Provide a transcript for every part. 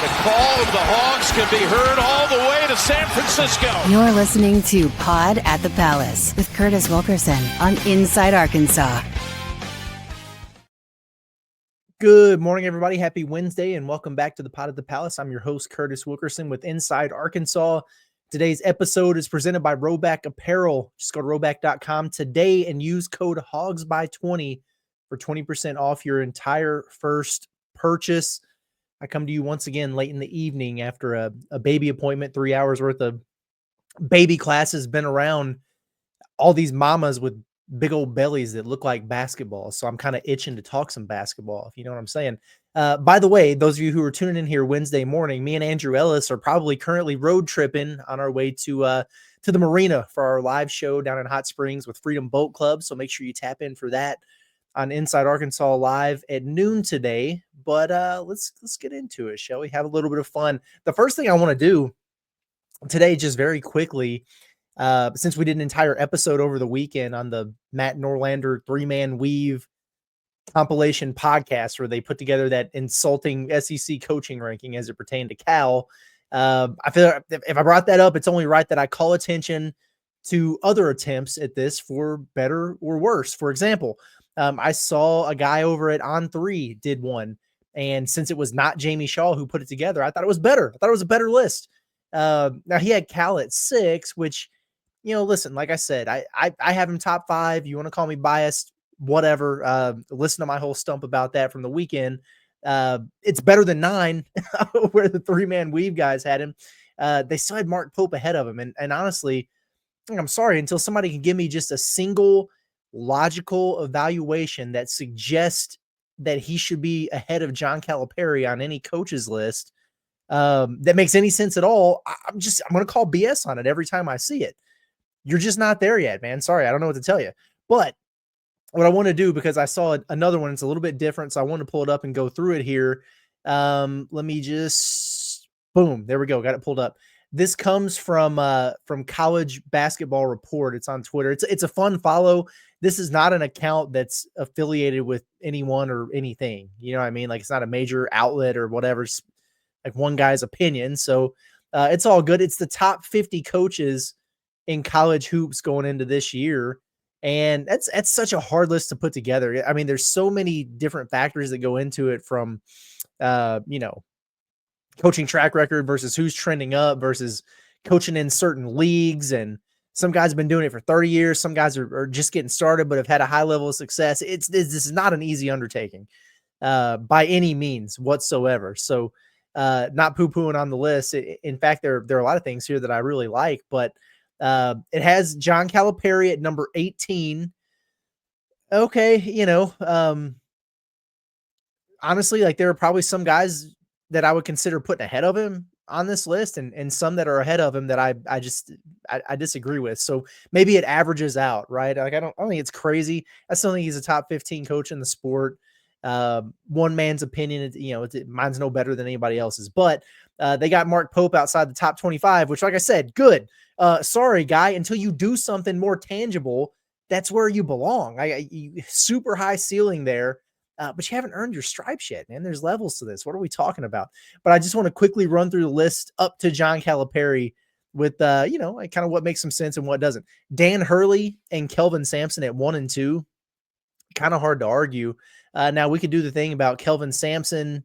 The call of the Hogs can be heard all the way to San Francisco. You're listening to Pod at the Palace with Curtis Wilkerson on Inside Arkansas. Good morning, everybody. Happy Wednesday, and welcome back to the Pod at the Palace. I'm your host, Curtis Wilkerson with Inside Arkansas. Today's episode is presented by Razorback Apparel. Just go to razorback.com today and use code HOGSBY20 for 20% off your entire first purchase. I come to you once again late in the evening after a baby appointment, 3 hours worth of baby classes, been around all these mamas with big old bellies that look like basketball. So I'm kind of itching to talk some basketball, if you know what I'm saying. By the way, those of you who are tuning in here Wednesday morning, me and Andrew Ellis are probably currently road tripping on our way to the marina for our live show down in Hot Springs with Freedom Boat Club. So make sure you tap in for that on Inside Arkansas Live at noon today. But let's get into it, shall we? Have a little bit of fun. The first thing I want to do today, just very quickly, since we did an entire episode over the weekend on the Matt Norlander 3-man weave compilation podcast where they put together that insulting SEC coaching ranking as it pertained to Cal. I feel like if I brought that up, it's only right that I call attention to other attempts at this for better or worse. For example, I saw a guy over at On3 did one. And since it was not Jamie Shaw who put it together, I thought it was better. I thought it was a better list. Now he had Cal at 6, which, you know, listen, like I said, I have him top 5. You want to call me biased, whatever. Listen to my whole stump about that from the weekend. It's better than 9 where the 3-man weave guys had him. They still had Mark Pope ahead of him. And honestly, I'm sorry, until somebody can give me just a single logical evaluation that suggests that he should be ahead of John Calipari on any coach's list that makes any sense at all, I'm going to call BS on it every time I see it. You're just not there yet, man. Sorry, I don't know what to tell you. But what I want to do, because I saw another one, it's a little bit different, so I want to pull it up and go through it here. Let me just, boom, there we go, got it pulled up. This comes from College Basketball Report. It's on Twitter. It's a fun follow. This is not an account that's affiliated with anyone or anything. You know what I mean? Like, it's not a major outlet or whatever. It's like one guy's opinion. So it's all good. It's the top 50 coaches in college hoops going into this year. And that's such a hard list to put together. I mean, there's so many different factors that go into it, from, coaching track record versus who's trending up versus coaching in certain leagues. And some guys have been doing it for 30 years. Some guys are just getting started, but have had a high level of success. This is not an easy undertaking by any means whatsoever. So not poo-pooing on the list. In fact, there are a lot of things here that I really like, but it has John Calipari at number 18. Okay. Honestly, like, there are probably some guys that I would consider putting ahead of him on this list, and some that are ahead of him that I disagree with. So maybe it averages out, right? Like, I don't think it's crazy. I still think he's a top 15 coach in the sport. One man's opinion, mine's no better than anybody else's, but they got Mark Pope outside the top 25, which, like I said, good. Sorry, guy, until you do something more tangible, that's where you belong. Super high ceiling there. But you haven't earned your stripes yet, man. There's levels to this. What are we talking about? But I just want to quickly run through the list up to John Calipari with, kind of what makes some sense and what doesn't. Dan Hurley and Kelvin Sampson at 1 and 2. Kind of hard to argue. Now, we could do the thing about Kelvin Sampson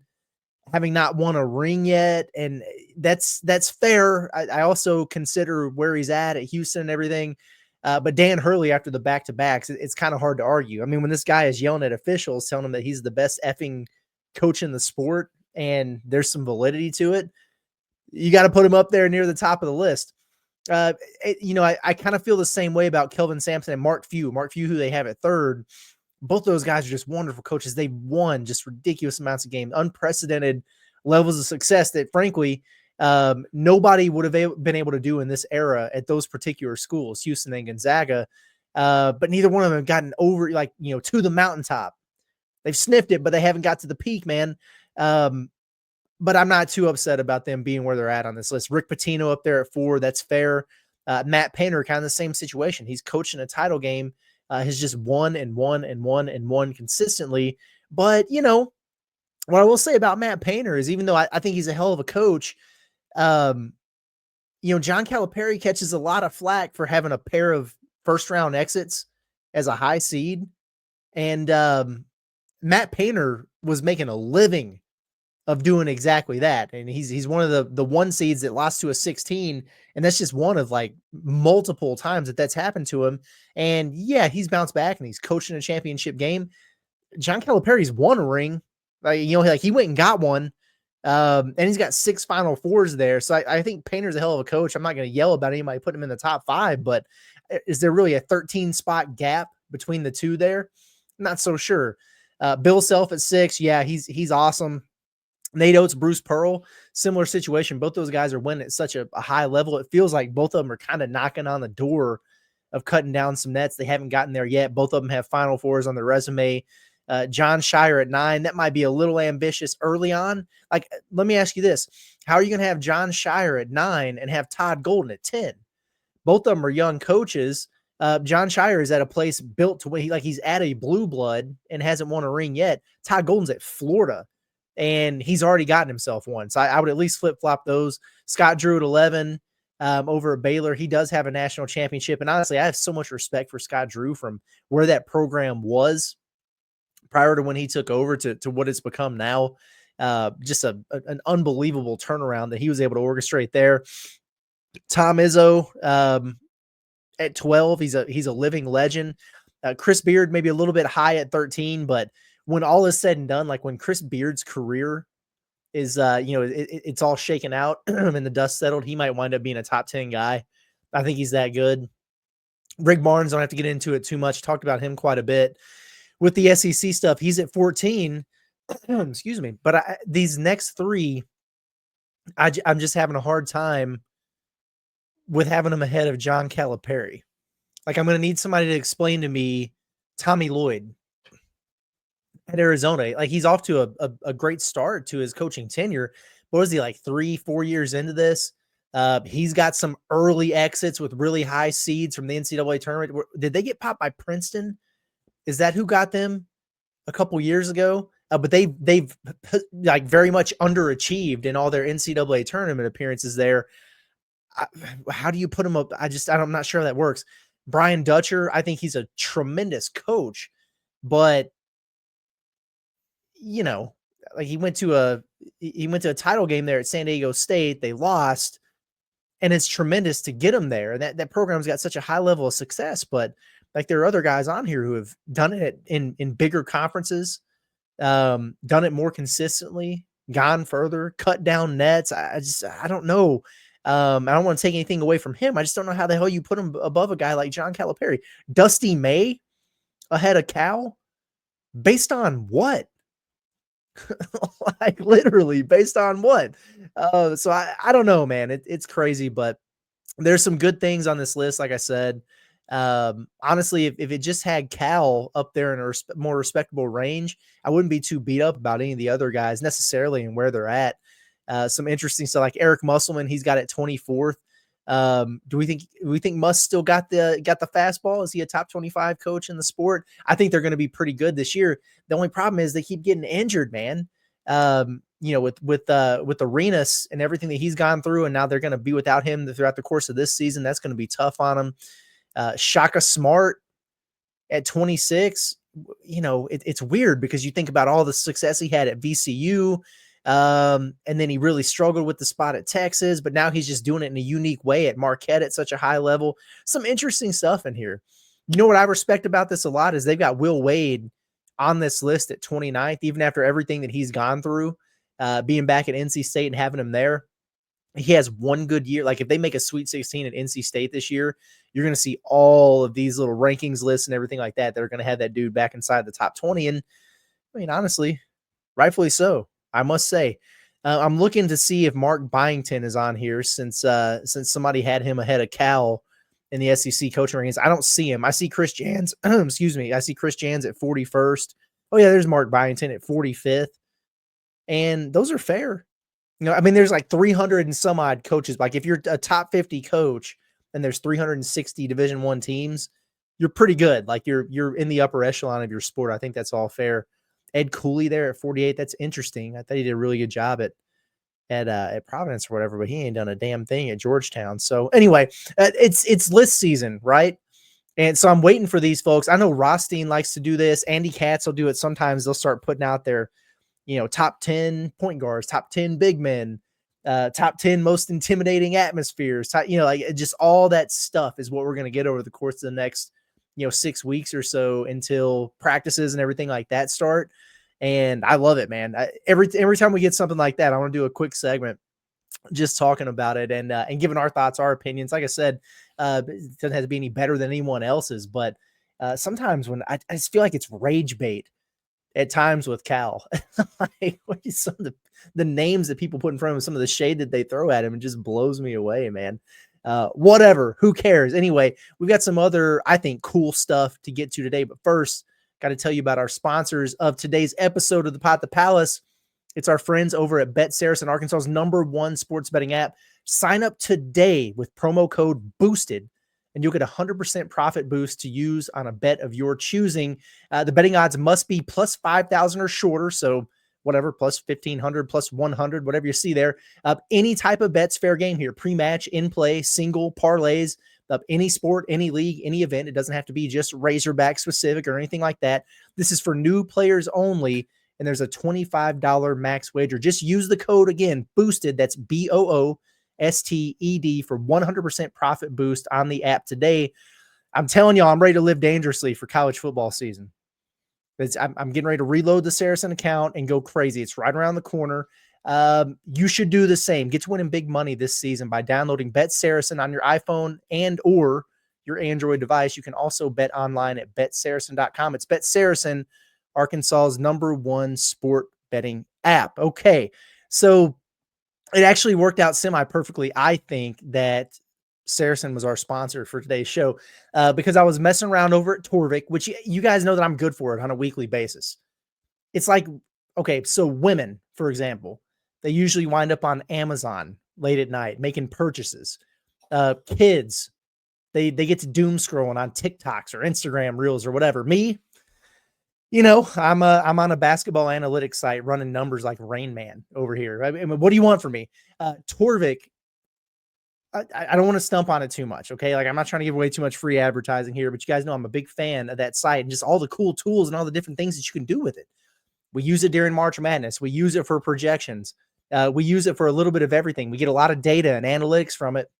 having not won a ring yet, and that's fair. I also consider where he's at Houston and everything. But Dan Hurley, after the back-to-backs, it's kind of hard to argue. I mean, when this guy is yelling at officials, telling them that he's the best effing coach in the sport, and there's some validity to it, you got to put him up there near the top of the list. I kind of feel the same way about Kelvin Sampson and Mark Few. Who they have at 3rd. Both those guys are just wonderful coaches. They've won just ridiculous amounts of games, unprecedented levels of success that, frankly, nobody would have been able to do in this era at those particular schools, Houston and Gonzaga. But neither one of them have gotten over, to the mountaintop. They've sniffed it, but they haven't got to the peak, man. But I'm not too upset about them being where they're at on this list. Rick Pitino up there at 4. That's fair. Matt Painter, kind of the same situation. He's coaching a title game. Has just won consistently. But, What I will say about Matt Painter is, even though I think he's a hell of a coach, John Calipari catches a lot of flack for having a pair of first-round exits as a high seed. And Matt Painter was making a living of doing exactly that. And he's one of the one seeds that lost to a 16. And that's just one of like multiple times that's happened to him. And yeah, he's bounced back and he's coaching a championship game. John Calipari's won a ring. He went and got one. And he's got 6 Final Fours there. So I think Painter's a hell of a coach. I'm not going to yell about anybody putting him in the top 5, but is there really a 13 spot gap between the two there? Not so sure. Bill Self at 6. Yeah, he's awesome. Nate Oates, Bruce Pearl, similar situation. Both those guys are winning at such a high level. It feels like both of them are kind of knocking on the door of cutting down some nets. They haven't gotten there yet. Both of them have Final Fours on their resume. John Shire at 9. That might be a little ambitious early on. Like, let me ask you this. How are you going to have John Shire at 9 and have Todd Golden at 10? Both of them are young coaches. John Shire is at a place built to where he's at a blue blood and hasn't won a ring yet. Todd Golden's at Florida, and he's already gotten himself one. So I would at least flip-flop those. Scott Drew at 11 over at Baylor. He does have a national championship, and honestly, I have so much respect for Scott Drew from where that program was prior to when he took over to what it's become now. Just an unbelievable turnaround that he was able to orchestrate there. Tom Izzo at 12, he's a living legend. Chris Beard maybe a little bit high at 13, but when all is said and done, like when Chris Beard's career is, it's all shaken out and the dust settled, he might wind up being a top 10 guy. I think he's that good. Rick Barnes, don't have to get into it too much. Talked about him quite a bit. With the SEC stuff, he's at 14. Excuse me. But these next 3, I'm just having a hard time with having him ahead of John Calipari. Like, I'm going to need somebody to explain to me Tommy Lloyd at Arizona. Like, he's off to a great start to his coaching tenure. What was he, like 3-4 years into this? He's got some early exits with really high seeds from the NCAA tournament. Did they get popped by Princeton? Is that who got them a couple years ago? But they've like very much underachieved in all their NCAA tournament appearances there. How do you put him up? I'm not sure how that works. Brian Dutcher, I think he's a tremendous coach, but like he went to a title game there at San Diego State. They lost, and it's tremendous to get him there. That program's got such a high level of success, but like there are other guys on here who have done it in bigger conferences, done it more consistently, gone further, cut down nets. I don't know. I don't want to take anything away from him. I just don't know how the hell you put him above a guy like John Calipari. Dusty May ahead of Cal, based on what? Like literally based on what? So I don't know, man. It's crazy, but there's some good things on this list. Like I said, honestly, if it just had Cal up there in a more respectable range, I wouldn't be too beat up about any of the other guys necessarily and where they're at. Some interesting stuff like Eric Musselman, he's got it 24th. Do we think Muss still got the fastball? Is he a top 25 coach in the sport? I think they're going to be pretty good this year. The only problem is they keep getting injured, man. With Arenas and everything that he's gone through, and now they're going to be without him throughout the course of this season. That's going to be tough on him. Shaka Smart at 26. It's weird because you think about all the success he had at VCU. And then he really struggled with the spot at Texas, but now he's just doing it in a unique way at Marquette at such a high level. Some interesting stuff in here. You know what I respect about this a lot is they've got Will Wade on this list at 29th, even after everything that he's gone through, being back at NC State and having him there. He has one good year. Like if they make a Sweet 16 at NC State this year, you're going to see all of these little rankings lists and everything like that are going to have that dude back inside the top 20. And I mean, honestly, rightfully so. I must say, I'm looking to see if Mark Byington is on here since somebody had him ahead of Cal in the SEC coaching rankings. I don't see him. I see Chris Jans. Excuse me. I see Chris Jans at 41st. Oh yeah, there's Mark Byington at 45th, and those are fair. I mean, there's like 300 and some odd coaches. Like if you're a top 50 coach and there's 360 Division I teams, you're pretty good. Like you're in the upper echelon of your sport. I think that's all fair. Ed Cooley there at 48. That's interesting. I thought he did a really good job at Providence or whatever, but he ain't done a damn thing at Georgetown. So anyway, it's list season, right? And so I'm waiting for these folks. I know Rothstein likes to do this. Andy Katz will do it sometimes. They'll start putting out their, top 10 point guards, top 10 big men, top 10 most intimidating atmospheres, just all that stuff is what we're going to get over the course of the next, 6 weeks or so until practices and everything like that start. And I love it, man. Every time we get something like that, I want to do a quick segment just talking about it and giving our thoughts, our opinions. Like I said, it doesn't have to be any better than anyone else's, but sometimes when I just feel like it's rage bait at times with Cal. Like, what is some of the names that people put in front of him, some of the shade that they throw at him, it just blows me away, man. Whatever, who cares? Anyway, we've got some other, I think, cool stuff to get to today. But first, got to tell you about our sponsors of today's episode of the Pot the Palace. It's our friends over at BetSaracen, Arkansas's #1 sports betting app. Sign up today with promo code BOOSTED, and you'll get a 100% profit boost to use on a bet of your choosing. The betting odds must be plus 5,000 or shorter, so whatever, plus 1,500, plus 100, whatever you see there. Any type of bet's fair game here. Pre-match, in-play, single, parlays, any sport, any league, any event. It doesn't have to be just Razorback specific or anything like that. This is for new players only, and there's a $25 max wager. Just use the code again, BOOSTED. That's BOOSTED for 100% profit boost on the app today. I'm telling y'all, I'm ready to live dangerously for college football season. I'm getting ready to reload the Saracen account and go crazy. It's right around the corner. You should do the same. Get to winning big money this season by downloading BetSaracen on your iPhone and or your Android device. You can also bet online at BetSaracen.com. It's BetSaracen, Arkansas's #1 sport betting app. Okay, so it actually worked out semi-perfectly, I think, that Saracen was our sponsor for today's show because I was messing around over at Torvik, which you guys know that I'm good for it on a weekly basis. It's like, okay, so women, for example, they usually wind up on Amazon late at night making purchases. Kids, they get to doom scrolling on TikToks or Instagram Reels or whatever. Me, I'm on a basketball analytics site running numbers like Rain Man over here. I mean, what do you want from me? Torvik, I don't want to stump on it too much, okay? Like, I'm not trying to give away too much free advertising here, but you guys know I'm a big fan of that site and just all the cool tools and all the different things that you can do with it. We use it during March Madness. We use it for projections. We use it for a little bit of everything. We get a lot of data and analytics from it.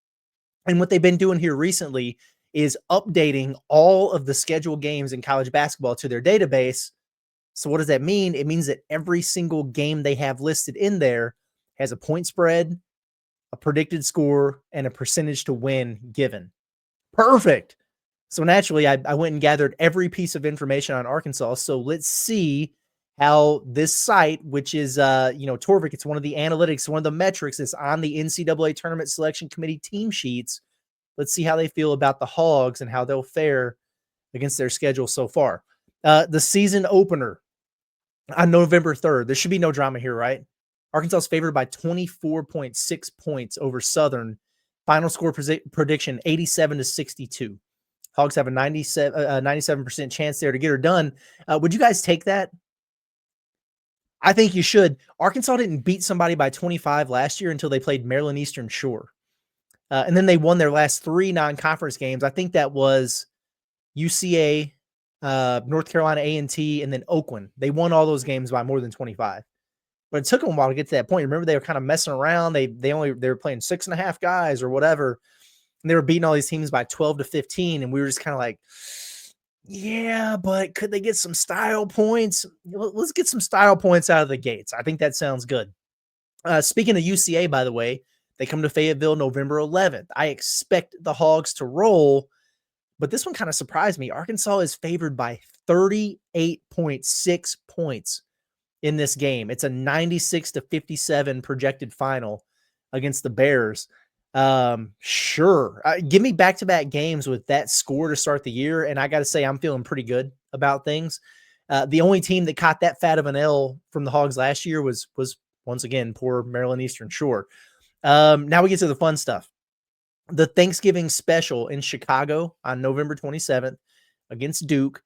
And what they've been doing here recently is updating all of the scheduled games in college basketball to their database. So what does that mean? It means that every single game they have listed in there has a point spread, a predicted score, and a percentage to win given. Perfect. So naturally, I went and gathered every piece of information on Arkansas. So let's see how this site, which is, Torvik, it's one of the analytics, one of the metrics that's on the NCAA Tournament Selection Committee team sheets. Let's see how they feel about the Hogs and how they'll fare against their schedule so far. The season opener on November 3rd. There should be no drama here, right? Arkansas is favored by 24.6 points over Southern. Final score prediction, 87-62. Hogs have a 97% chance there to get her done. Would you guys take that? I think you should. Arkansas didn't beat somebody by 25 last year until they played Maryland Eastern Shore. And then they won their last 3 non-conference games. I think that was UCA, North Carolina A&T, and then Oakland. They won all those games by more than 25. But it took them a while to get to that point. Remember, they were kind of messing around. They were playing 6.5 guys or whatever. And they were beating all these teams by 12 to 15. And we were just kind of like, yeah, but could they get some style points? Let's get some style points out of the gates. I think that sounds good. Speaking of UCA, by the way, they come to Fayetteville November 11th. I expect the Hogs to roll, but this one kind of surprised me. Arkansas is favored by 38.6 points in this game. It's a 96-57 projected final against the Bears. Sure. Give me back-to-back games with that score to start the year, and I got to say I'm feeling pretty good about things. The only team that caught that fat of an L from the Hogs last year was once again poor Maryland Eastern Shore. Now we get to the fun stuff. The Thanksgiving special in Chicago on November 27th against Duke.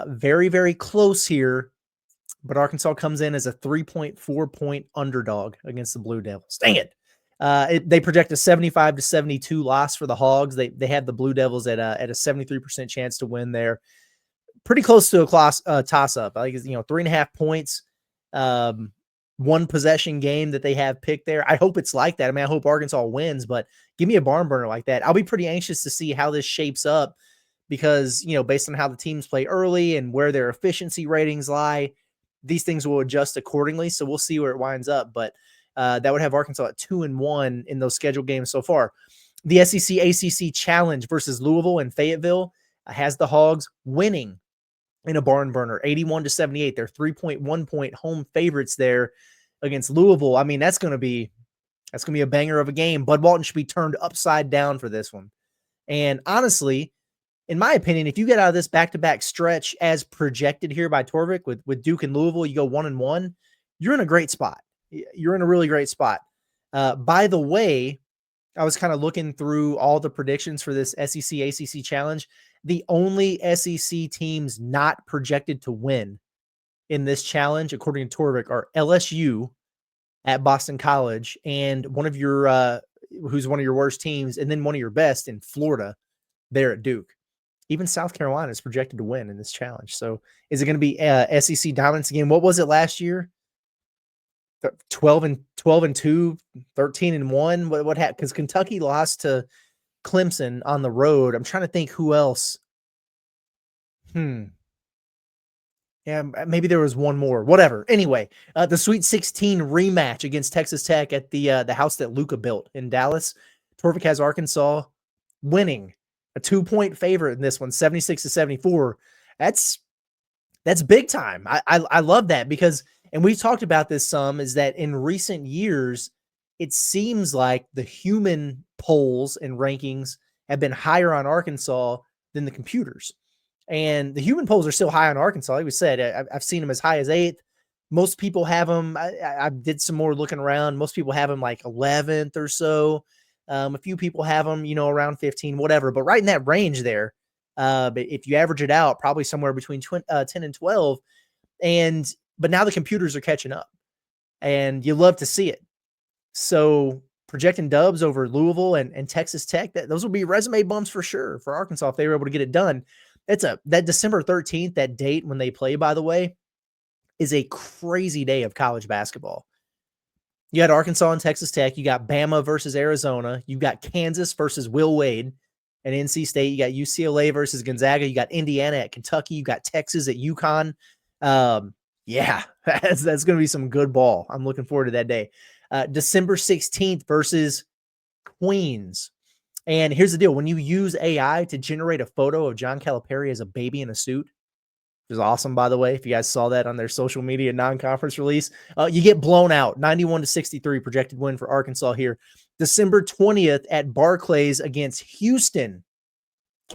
Very, very close here. but Arkansas comes in as a 3.4-point underdog against the Blue Devils. Dang it. They project a 75-72 loss for the Hogs. They have the Blue Devils at a 73% chance to win there. Pretty close to a toss-up. I think it's, 3.5 points, one possession game that they have picked there. I hope it's like that. I mean, I hope Arkansas wins, but give me a barn burner like that. I'll be pretty anxious to see how this shapes up because, based on how the teams play early and where their efficiency ratings lie, these things will adjust accordingly. So we'll see where it winds up. But that would have Arkansas at 2-1 in those scheduled games so far. The SEC ACC Challenge versus Louisville and Fayetteville has the Hogs winning in a barn burner, 81-78. They're 3.1-point home favorites there against Louisville. I mean, that's going to be a banger of a game. Bud Walton should be turned upside down for this one. And honestly, in my opinion, if you get out of this back-to-back stretch as projected here by Torvik with Duke and Louisville, you go 1-1, you're in a great spot. You're in a really great spot. By the way, I was kind of looking through all the predictions for this SEC ACC Challenge. The only SEC teams not projected to win in this challenge, according to Torvik, are LSU at Boston College and one of your who's one of your worst teams, and then one of your best in Florida there at Duke. Even South Carolina is projected to win in this challenge. So is it going to be SEC dominance again? What was it last year? 12-2, 13-1. What happened? Because Kentucky lost to Clemson on the road. I'm trying to think who else. Yeah, maybe there was one more. Whatever. Anyway, the Sweet 16 rematch against Texas Tech at the house that Luka built in Dallas. Torvik has Arkansas winning, a 2-point favorite in this one, 76-74. That's big time. I love that because, and we've talked about this some, is that in recent years, it seems like the human polls and rankings have been higher on Arkansas than the computers. And the human polls are still high on Arkansas. Like we said, I've seen them as high as 8th. Most people have them. I did some more looking around. Most people have them like 11th or so. A few people have them, around 15, whatever. But right in that range there, but if you average it out, probably somewhere between 10 and 12. But now the computers are catching up, and you love to see it. So projecting dubs over Louisville and Texas Tech, those will be resume bumps for sure for Arkansas if they were able to get it done. That December 13th, that date when they play, by the way, is a crazy day of college basketball. You got Arkansas and Texas Tech. You got Bama versus Arizona. You got Kansas versus Will Wade and NC State. You got UCLA versus Gonzaga. You got Indiana at Kentucky. You got Texas at UConn. Yeah, that's going to be some good ball. I'm looking forward to that day. December 16th versus Queens. And here's the deal. When you use AI to generate a photo of John Calipari as a baby in a suit, which is awesome, by the way, if you guys saw that on their social media non-conference release, you get blown out. 91-63 projected win for Arkansas here. December 20th at Barclays against Houston.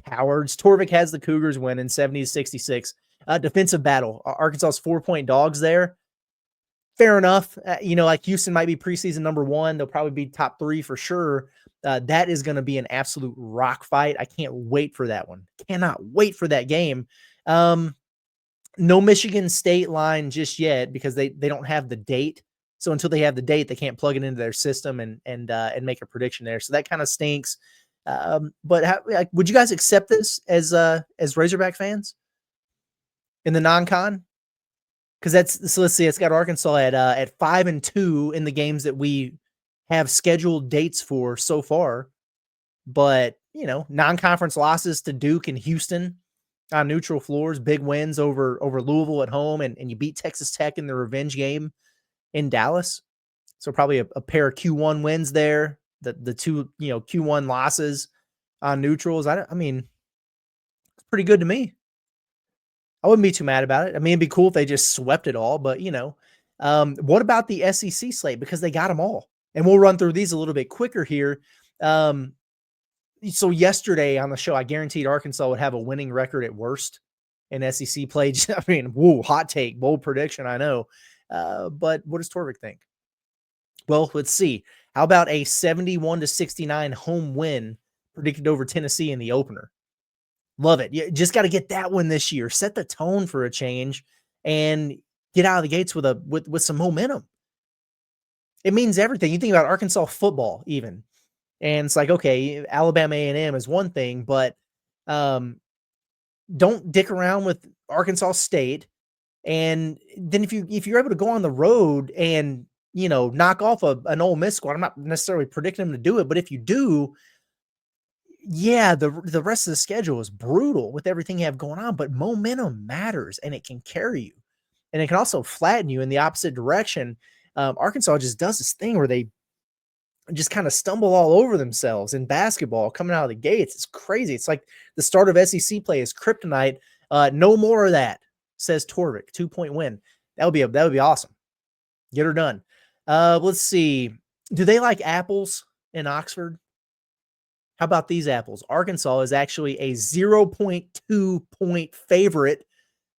Cowards. Torvik has the Cougars winning 70-66. Defensive battle. Arkansas's 4-point dogs there. Fair enough. Like Houston might be preseason number 1. They'll probably be top 3 for sure. That is going to be an absolute rock fight. I can't wait for that one. Cannot wait for that game. No Michigan State line just yet because they don't have the date. So until they have the date, they can't plug it into their system and make a prediction there. So that kind of stinks. But would you guys accept this as Razorback fans in the non-con? Because let's see, it's got Arkansas at 5-2 in the games that we have scheduled dates for so far. But, non-conference losses to Duke and Houston on neutral floors, big wins over Louisville at home, and you beat Texas Tech in the revenge game in Dallas. So probably a pair of Q1 wins there. The two, Q1 losses on neutrals. I mean, it's pretty good to me. I wouldn't be too mad about it. I mean, it'd be cool if they just swept it all, but what about the SEC slate? Because they got them all. And we'll run through these a little bit quicker here. So yesterday on the show, I guaranteed Arkansas would have a winning record at worst in SEC play. I mean, hot take, bold prediction, I know. But what does Torvik think? Well, let's see. How about a 71-69 home win predicted over Tennessee in the opener? Love it. You just got to get that one this year. Set the tone for a change and get out of the gates with some momentum. It means everything. You think about Arkansas football even, and it's like, okay, Alabama A&M is one thing, but don't dick around with Arkansas State. And then if you're able to go on the road and, knock off an Ole Miss squad, I'm not necessarily predicting them to do it, but if you do, yeah, the rest of the schedule is brutal with everything you have going on, but momentum matters and it can carry you. And it can also flatten you in the opposite direction. Arkansas just does this thing where they just kind of stumble all over themselves in basketball coming out of the gates. It's crazy. It's like the start of SEC play is kryptonite. No more of that, says Torvik. 2-point win. That would be awesome. Get her done. Let's see. Do they like apples in Oxford? How about these apples? Arkansas is actually a 0.2 point favorite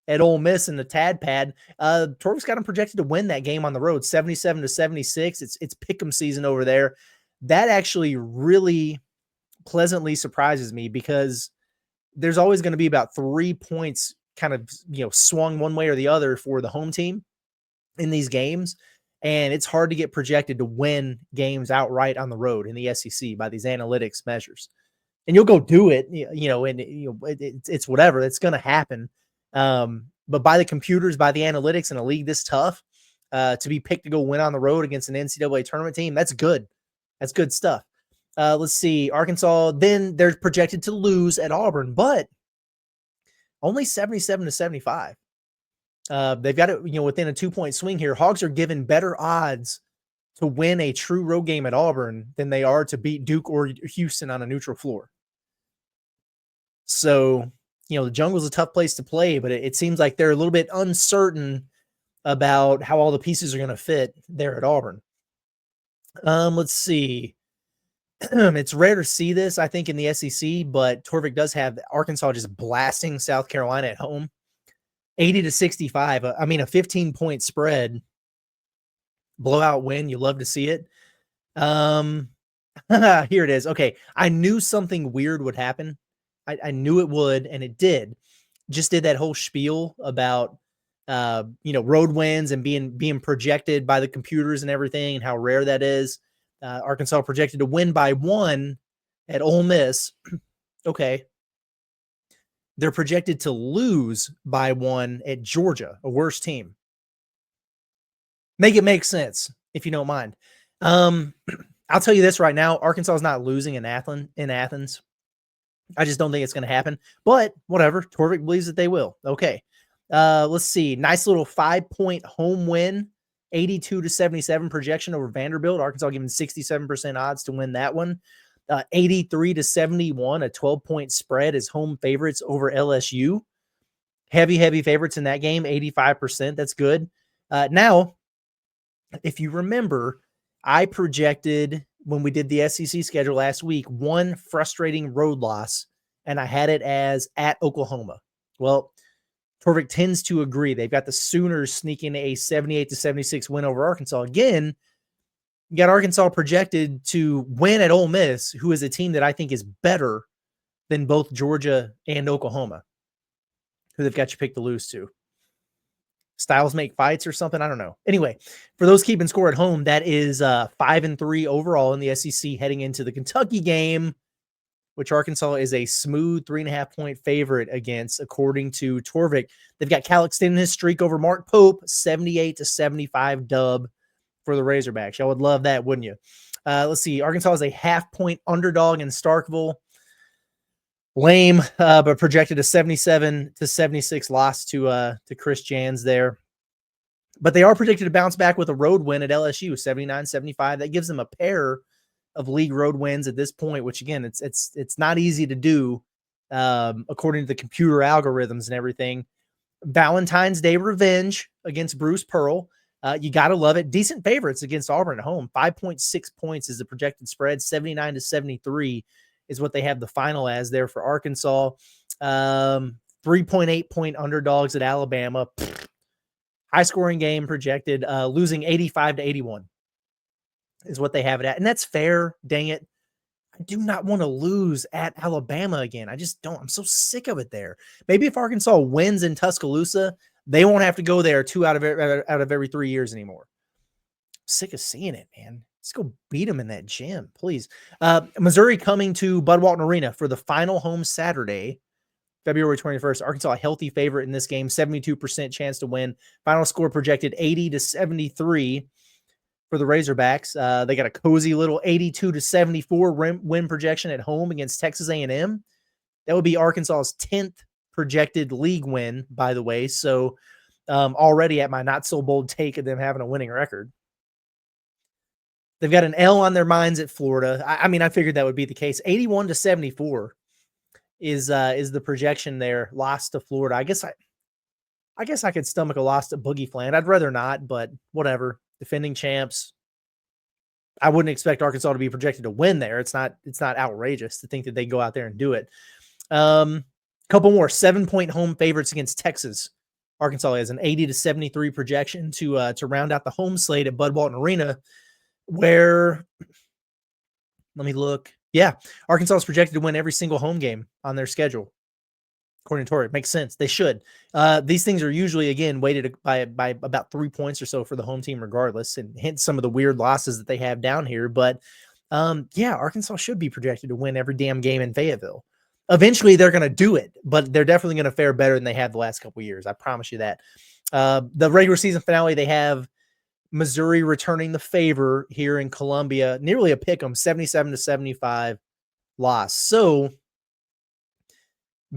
at Ole Miss in the Tad Pad. Torvik's got them projected to win that game on the road, 77-76. It's pick'em season over there. That actually really pleasantly surprises me because there's always going to be about 3 points kind of, swung one way or the other for the home team in these games. And it's hard to get projected to win games outright on the road in the SEC by these analytics measures. And you'll go do it, it's whatever. It's going to happen. But by the computers, by the analytics in a league this tough, to be picked to go win on the road against an NCAA tournament team, that's good. That's good stuff. Let's see. Arkansas, then they're projected to lose at Auburn, but only 77-75. They've got it, within a 2-point swing here. Hogs are given better odds to win a true road game at Auburn than they are to beat Duke or Houston on a neutral floor. So, the jungle's a tough place to play, but it seems like they're a little bit uncertain about how all the pieces are going to fit there at Auburn. Let's see. It's rare to see this, I think, in the SEC, but Torvik does have Arkansas just blasting South Carolina at home. 80-65. I mean, a 15-point spread. Blowout win. You love to see it. Here it is. Okay. I knew something weird would happen. I knew it would, and it did. Just did that whole spiel about, road wins and being projected by the computers and everything and how rare that is. Arkansas projected to win by 1 at Ole Miss. Okay. They're projected to lose by 1 at Georgia, a worse team. Make it make sense, if you don't mind. I'll tell you this right now. Arkansas is not losing in Athens. I just don't think it's going to happen. But whatever. Torvik believes that they will. Okay. Let's see. Nice little 5-point home win. 82-77 projection over Vanderbilt. Arkansas given 67% odds to win that one. 83-71, a 12-point spread is home favorites over LSU. Heavy favorites in that game, 85%. That's good. Now, if you remember, I projected when we did the SEC schedule last week, one frustrating road loss, and I had it as at Oklahoma. Well, Torvik tends to agree. They've got the Sooners sneaking a 78-76 win over Arkansas. Again, you got Arkansas projected to win at Ole Miss, who is a team that I think is better than both Georgia and Oklahoma, who they've got you pick to lose to. Styles make fights or something. I don't know. Anyway, for those keeping score at home, that is 5-3 overall in the SEC heading into the Kentucky game, which Arkansas is a smooth 3.5-point favorite against, according to Torvik. They've got Cal extending his streak over Mark Pope, 78-75 dub for the Razorbacks. Y'all would love that, wouldn't you? Let's see. Arkansas is a 0.5-point underdog in Starkville. Lame, but projected a 77-76 loss to Chris Jans there. But they are predicted to bounce back with a road win at LSU, 79-75. That gives them a pair of league road wins at this point, which again, it's not easy to do according to the computer algorithms and everything. Valentine's Day revenge against Bruce Pearl. You got to love it. Decent favorites against Auburn at home. 5.6 points is the projected spread. 79-73 is what they have the final as there for Arkansas. 3.8-point underdogs at Alabama. High scoring game projected, losing 85-81 is what they have it at. And that's fair. Dang it. I do not want to lose at Alabama again. I just don't. I'm so sick of it there. Maybe if Arkansas wins in Tuscaloosa, They won't have to go there 2 out of every 3 years anymore. Sick of seeing it, man. Let's go beat them in that gym, please. Missouri coming to Bud Walton Arena for the final home Saturday, February 21st. Arkansas a healthy favorite in this game, 72% chance to win. Final score projected 80-73 for the Razorbacks. They got a cozy little 82-74 win projection at home against Texas A&M. That would be Arkansas's 10th projected league win, by the way. So already at my not so bold take of them having a winning record. They've got an L on their minds at Florida. I mean, I figured that would be the case. 81-74 is the projection there. Lost to Florida. I guess I could stomach a loss to Boogie Fland. I'd rather not, but whatever. Defending champs. I wouldn't expect Arkansas to be projected to win there. It's not outrageous to think that they go out there and do it. Couple more 7-point home favorites against Texas. Arkansas has an 80-73 projection to round out the home slate at Bud Walton Arena, where, let me look. Yeah, Arkansas is projected to win every single home game on their schedule. According to Torvik, makes sense. They should. These things are usually, again, weighted by about 3 points or so for the home team regardless, and hence some of the weird losses that they have down here. But, yeah, Arkansas should be projected to win every damn game in Fayetteville. Eventually, they're going to do it, but they're definitely going to fare better than they have the last couple of years. I promise you that. The regular season finale, they have Missouri returning the favor here in Columbia, nearly a pick 'em, 77-75 loss. So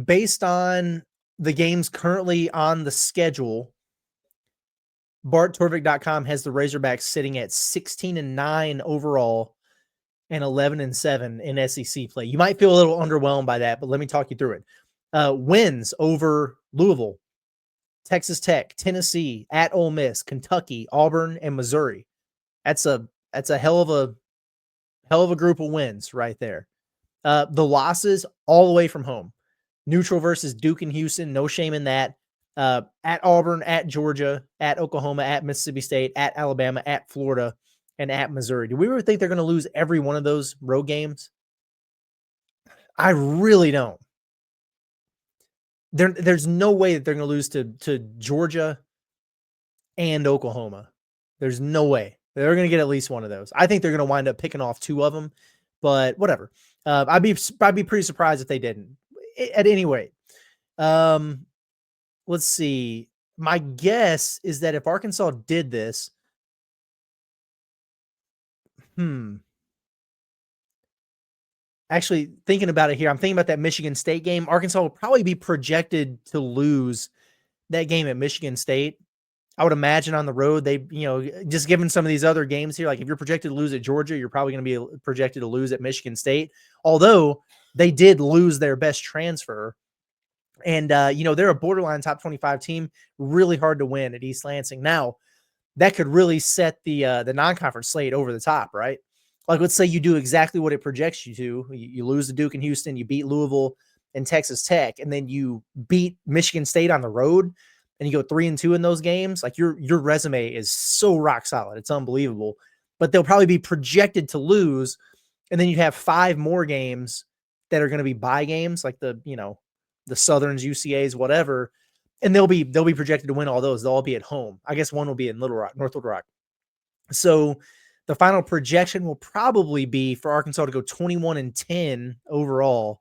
based on the games currently on the schedule, BartTorvik.com has the Razorbacks sitting at 16-9 overall and 11-7 in SEC play. You might feel a little underwhelmed by that, but let me talk you through it. Wins over Louisville, Texas Tech, Tennessee, at Ole Miss, Kentucky, Auburn, and Missouri. That's a hell of a group of wins right there. The losses all the way from home. Neutral versus Duke and Houston, no shame in that. At Auburn, at Georgia, at Oklahoma, at Mississippi State, at Alabama, at Florida, and at Missouri. Do we really think they're going to lose every one of those road games? I really don't. There's no way that they're going to lose to Georgia and Oklahoma. There's no way. They're going to get at least one of those. I think they're going to wind up picking off 2 of them, but whatever. I'd be pretty surprised if they didn't. At any rate, let's see. My guess is that if Arkansas did this, actually thinking about it here, I'm thinking about that Michigan State game. Arkansas will probably be projected to lose that game at Michigan State. I would imagine on the road, they, just given some of these other games here, like if you're projected to lose at Georgia, you're probably going to be projected to lose at Michigan State. Although they did lose their best transfer. And, they're a borderline top 25 team, really hard to win at East Lansing. Now, that could really set the non-conference slate over the top, right? Like, let's say you do exactly what it projects you to. You lose to Duke and Houston, you beat Louisville and Texas Tech, and then you beat Michigan State on the road, and you go 3-2 in those games. Like, your resume is so rock solid. It's unbelievable. But they'll probably be projected to lose, and then you have 5 more games that are going to be bye games, like the Southerns, UCAs, whatever, and they'll be projected to win all those. They'll all be at home. I guess one will be in North Little Rock. So the final projection will probably be for Arkansas to go 21-10 overall,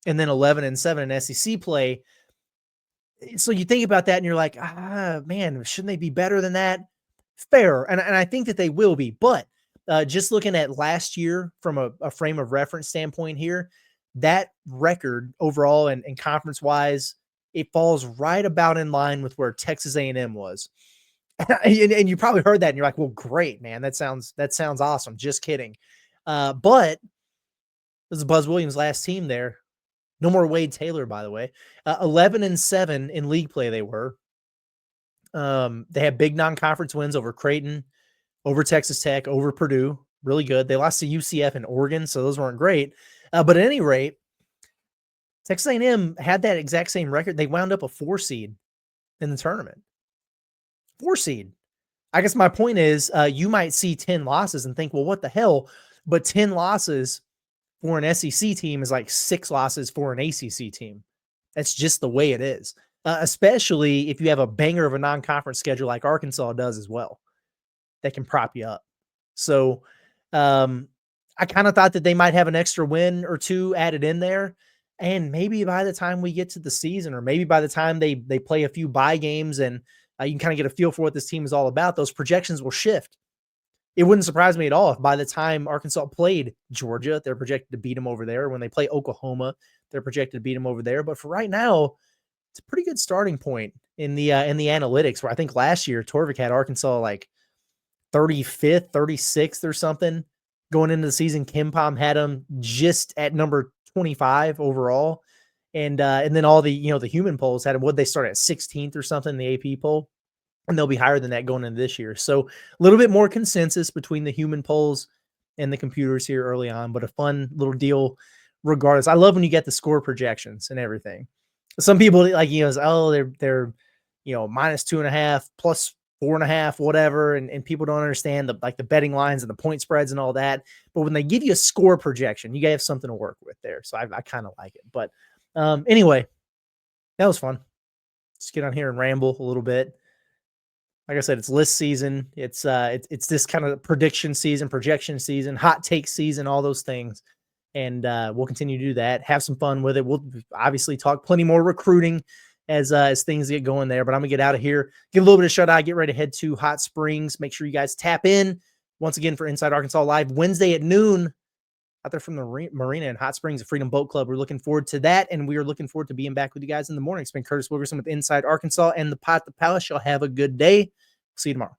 and then 11-7 in SEC play. So you think about that, and you're like, man, shouldn't they be better than that? Fair, and I think that they will be, but just looking at last year from a frame of reference standpoint here, that record overall and conference-wise, it falls right about in line with where Texas A&M was. And you probably heard that, and you're like, well, great, man. That sounds awesome. Just kidding. But this is Buzz Williams' last team there. No more Wade Taylor, by the way. 11-7 in league play they were. They had big non-conference wins over Creighton, over Texas Tech, over Purdue. Really good. They lost to UCF and Oregon, so those weren't great. But at any rate, Texas A&M had that exact same record. They wound up a 4 seed in the tournament. 4 seed. I guess my point is you might see 10 losses and think, well, what the hell? But 10 losses for an SEC team is like 6 losses for an ACC team. That's just the way it is. especially if you have a banger of a non-conference schedule like Arkansas does as well, that can prop you up. So I kind of thought that they might have an extra win or two added in there. And maybe by the time we get to the season, or maybe by the time they play a few bye games and you can kind of get a feel for what this team is all about, those projections will shift. It wouldn't surprise me at all if by the time Arkansas played Georgia, they're projected to beat them over there. When they play Oklahoma, they're projected to beat them over there. But for right now, it's a pretty good starting point in the analytics, where I think last year Torvik had Arkansas like 35th, 36th or something going into the season. Kim Pom had them just at number 25 overall. And then all the, the human polls had them, would they start at 16th or something, the AP poll? And they'll be higher than that going into this year. So a little bit more consensus between the human polls and the computers here early on, but a fun little deal regardless. I love when you get the score projections and everything. Some people like, they're -2.5, +4.5, whatever. And people don't understand the betting lines and the point spreads and all that. But when they give you a score projection, you have something to work with there. So I kind of like it. But anyway, that was fun. Just get on here and ramble a little bit. Like I said, it's list season. It's this kind of prediction season, projection season, hot take season, all those things. And we'll continue to do that. Have some fun with it. We'll obviously talk plenty more recruiting as things get going there. But I'm going to get out of here, get a little bit of shut eye, get ready to head to Hot Springs. Make sure you guys tap in once again for Inside Arkansas Live Wednesday at noon out there from the marina in Hot Springs, the Freedom Boat Club. We're looking forward to that, and we are looking forward to being back with you guys in the morning. It's been Curtis Wilkerson with Inside Arkansas and the Pot the Palace. Y'all have a good day. See you tomorrow.